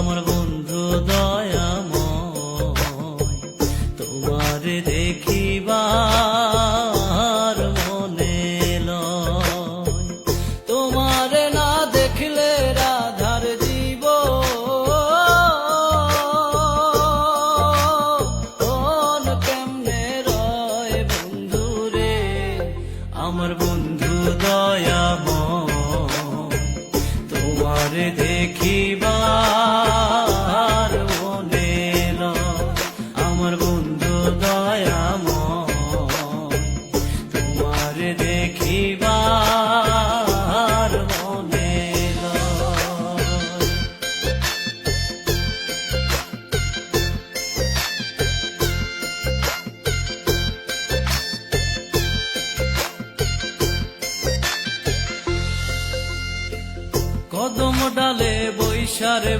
আমার বন্ধু দয়াময়, তোমার দেখিবার মনে লয়। তোমার না দেখলে রাধার জীবন কেমনে রয় বন্ধুরে। আমার বন্ধু দয়াময়, তোমার দেখিবার মনে লয়। আমার বন্ধু দয়াময়, তোমার দেখিবার মনে লয়। কদম ডালে বৈশারে